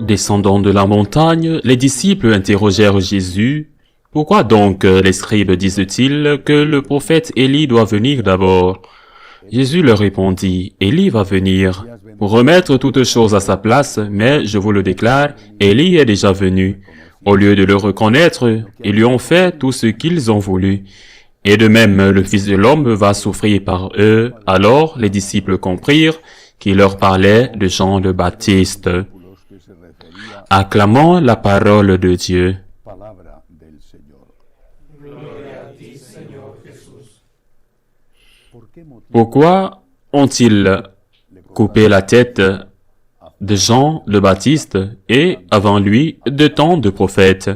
Descendant de la montagne, les disciples interrogèrent Jésus. « Pourquoi donc les scribes disent-ils que le prophète Élie doit venir d'abord ?» Jésus leur répondit, « Élie va venir pour remettre toutes choses à sa place, mais je vous le déclare, Élie est déjà venu. Au lieu de le reconnaître, ils lui ont fait tout ce qu'ils ont voulu. Et de même, le Fils de l'homme va souffrir par eux. » Alors les disciples comprirent qu'il leur parlait de Jean le Baptiste. Acclamons la parole de Dieu. Pourquoi ont-ils coupé la tête de Jean le Baptiste et, avant lui, de tant de prophètes?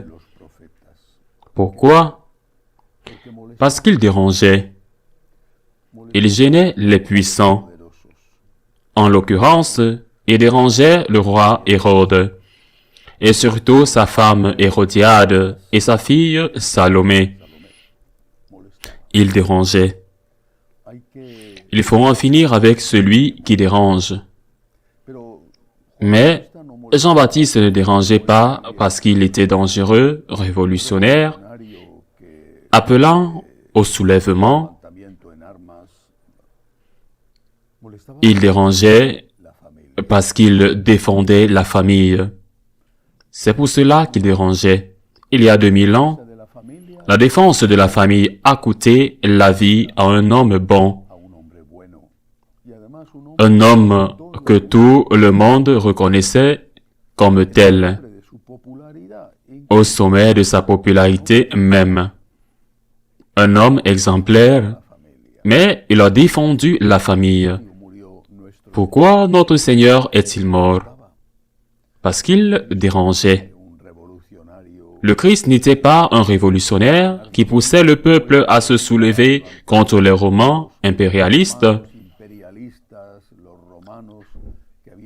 Pourquoi? Parce qu'il dérangeait. Il gênait les puissants. En l'occurrence, il dérangeait le roi Hérode, et surtout sa femme Hérodiade et sa fille Salomé. Il dérangeait. Il faut en finir avec celui qui dérange. Mais Jean-Baptiste ne dérangeait pas parce qu'il était dangereux, révolutionnaire, appelant au soulèvement. Il dérangeait parce qu'il défendait la famille. C'est pour cela qu'il dérangeait. Il y a 2000 ans, la défense de la famille a coûté la vie à un homme bon. Un homme que tout le monde reconnaissait comme tel, au sommet de sa popularité même. Un homme exemplaire, mais il a défendu la famille. Pourquoi notre Seigneur est-il mort? Parce qu'il dérangeait. Le Christ n'était pas un révolutionnaire qui poussait le peuple à se soulever contre les Romains impérialistes.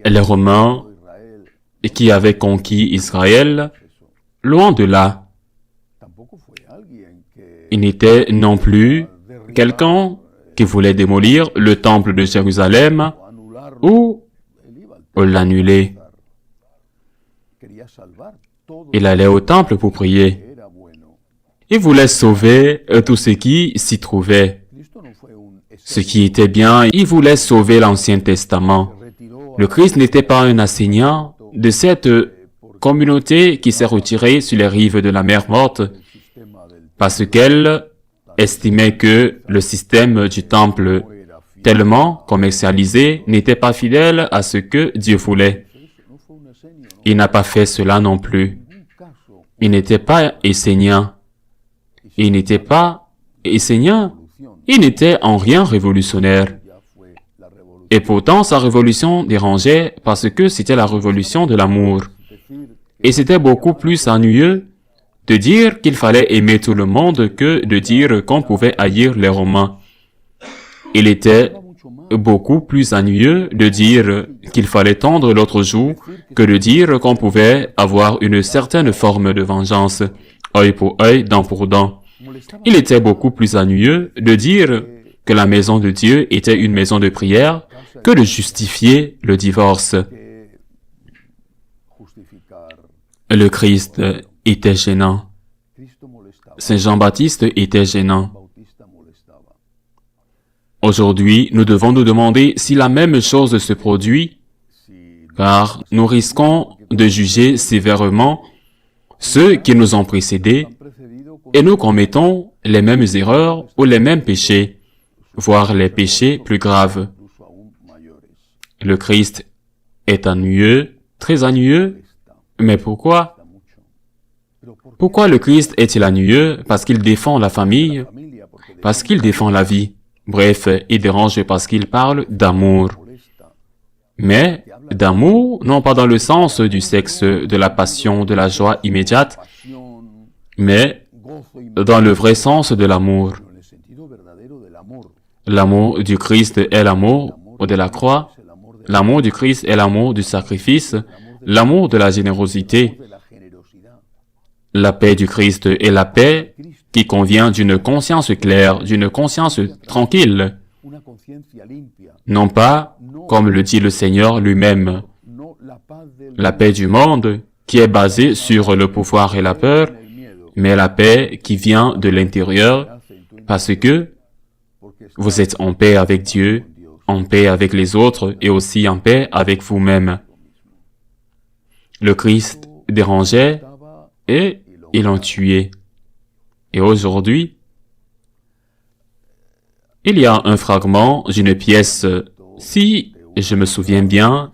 Les Romains qui avaient conquis Israël, loin de là. Il n'était non plus quelqu'un qui voulait démolir le temple de Jérusalem ou l'annuler. Il allait au temple pour prier. Il voulait sauver tout ce qui s'y trouvait. Ce qui était bien, il voulait sauver l'Ancien Testament. Le Christ n'était pas un enseignant de cette communauté qui s'est retirée sur les rives de la mer Morte parce qu'elle estimait que le système du temple, tellement commercialisé, n'était pas fidèle à ce que Dieu voulait. Il n'a pas fait cela non plus. Il n'était pas enseignant. Il n'était pas enseignant. Il n'était en rien révolutionnaire. Et pourtant, sa révolution dérangeait parce que c'était la révolution de l'amour. Et c'était beaucoup plus ennuyeux de dire qu'il fallait aimer tout le monde que de dire qu'on pouvait haïr les Romains. Il était beaucoup plus ennuyeux de dire qu'il fallait tendre l'autre joue que de dire qu'on pouvait avoir une certaine forme de vengeance, œil pour œil, dent pour dent. Il était beaucoup plus ennuyeux de dire que la maison de Dieu était une maison de prière que de justifier le divorce. Le Christ était gênant. Saint Jean-Baptiste était gênant. Aujourd'hui, nous devons nous demander si la même chose se produit, car nous risquons de juger sévèrement ceux qui nous ont précédés et nous commettons les mêmes erreurs ou les mêmes péchés, voire les péchés plus graves. Le Christ est ennuyeux, très ennuyeux, mais pourquoi? Pourquoi le Christ est-il ennuyeux? Parce qu'il défend la famille, parce qu'il défend la vie. Bref, il dérange parce qu'il parle d'amour. Mais d'amour, non pas dans le sens du sexe, de la passion, de la joie immédiate, mais dans le vrai sens de l'amour. L'amour du Christ est l'amour de la croix. L'amour du Christ est l'amour du sacrifice, l'amour de la générosité. La paix du Christ est la paix qui convient d'une conscience claire, d'une conscience tranquille. Non pas, comme le dit le Seigneur lui-même, la paix du monde qui est basée sur le pouvoir et la peur, mais la paix qui vient de l'intérieur parce que vous êtes en paix avec Dieu, en paix avec les autres et aussi en paix avec vous-même. Le Christ dérangeait et ils l'ont tué. Et aujourd'hui, il y a un fragment d'une pièce, si je me souviens bien,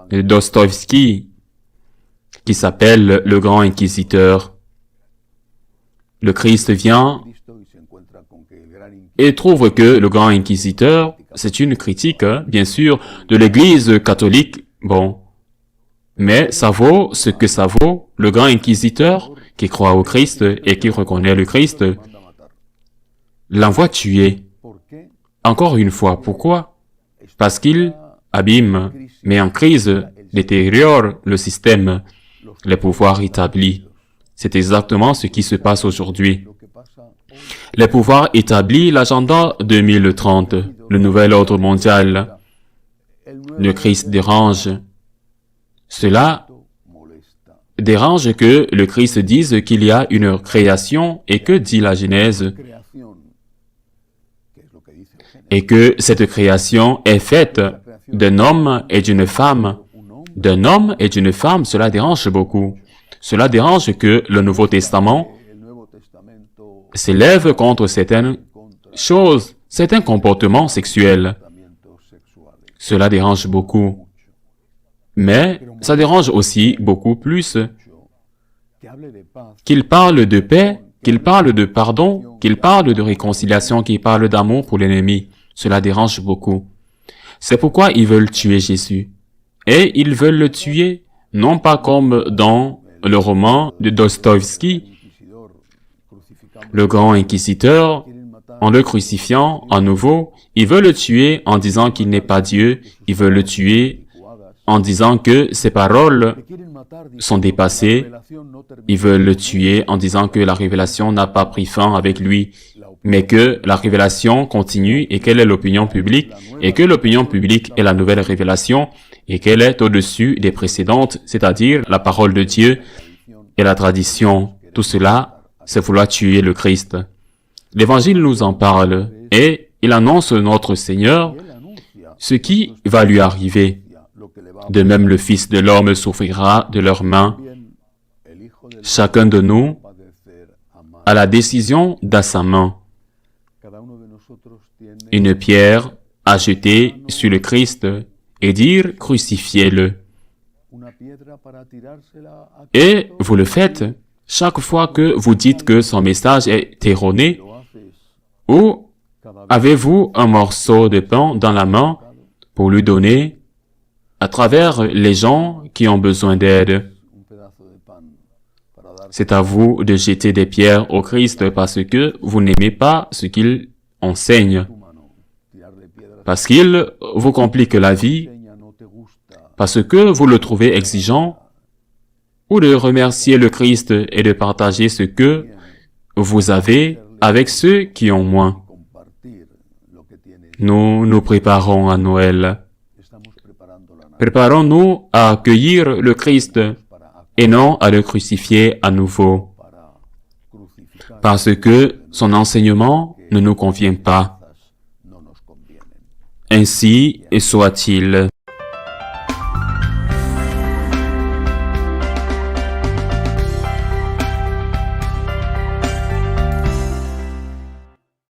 de Dostoïevski, qui s'appelle Le Grand Inquisiteur. Le Christ vient et trouve que le Grand Inquisiteur, c'est une critique, bien sûr, de l'Église catholique. Bon, mais ça vaut ce que ça vaut. Le Grand Inquisiteur, qui croit au Christ et qui reconnaît le Christ, l'envoie tuer. Encore une fois, pourquoi? Parce qu'il abîme, met en crise, détériore le système, les pouvoirs établis. C'est exactement ce qui se passe aujourd'hui. Les pouvoirs établis l'agenda 2030, le nouvel ordre mondial. Le Christ dérange. Cela dérange que le Christ dise qu'il y a une création et que dit la Genèse et que cette création est faite d'un homme et d'une femme. D'un homme et d'une femme, cela dérange beaucoup. Cela dérange que le Nouveau Testament s'élève contre certaines choses, certains comportements sexuels. Cela dérange beaucoup. Mais ça dérange aussi beaucoup plus qu'il parle de paix, qu'il parle de pardon, qu'il parle de réconciliation, qu'il parle d'amour pour l'ennemi. Cela dérange beaucoup. C'est pourquoi ils veulent tuer Jésus. Et ils veulent le tuer, non pas comme dans le roman de Dostoïevski, le grand inquisiteur, en le crucifiant à nouveau, ils veulent le tuer en disant qu'il n'est pas Dieu, ils veulent le tuer en disant que ses paroles sont dépassées, ils veulent le tuer en disant que la révélation n'a pas pris fin avec lui, mais que la révélation continue et quelle est l'opinion publique, et que l'opinion publique est la nouvelle révélation, et qu'elle est au-dessus des précédentes, c'est-à-dire la parole de Dieu et la tradition. Tout cela, c'est vouloir tuer le Christ. L'Évangile nous en parle, et il annonce notre Seigneur ce qui va lui arriver. De même, le Fils de l'homme souffrira de leurs mains. Chacun de nous a la décision dans sa main. Une pierre à jeter sur le Christ et dire « crucifiez-le ». Et vous le faites chaque fois que vous dites que son message est erroné, ou avez-vous un morceau de pain dans la main pour lui donner à travers les gens qui ont besoin d'aide. C'est à vous de jeter des pierres au Christ parce que vous n'aimez pas ce qu'il enseigne, parce qu'il vous complique la vie, parce que vous le trouvez exigeant, ou de remercier le Christ et de partager ce que vous avez avec ceux qui ont moins. Nous nous préparons à Noël. Préparons-nous à accueillir le Christ et non à le crucifier à nouveau, parce que son enseignement ne nous convient pas. Ainsi soit-il.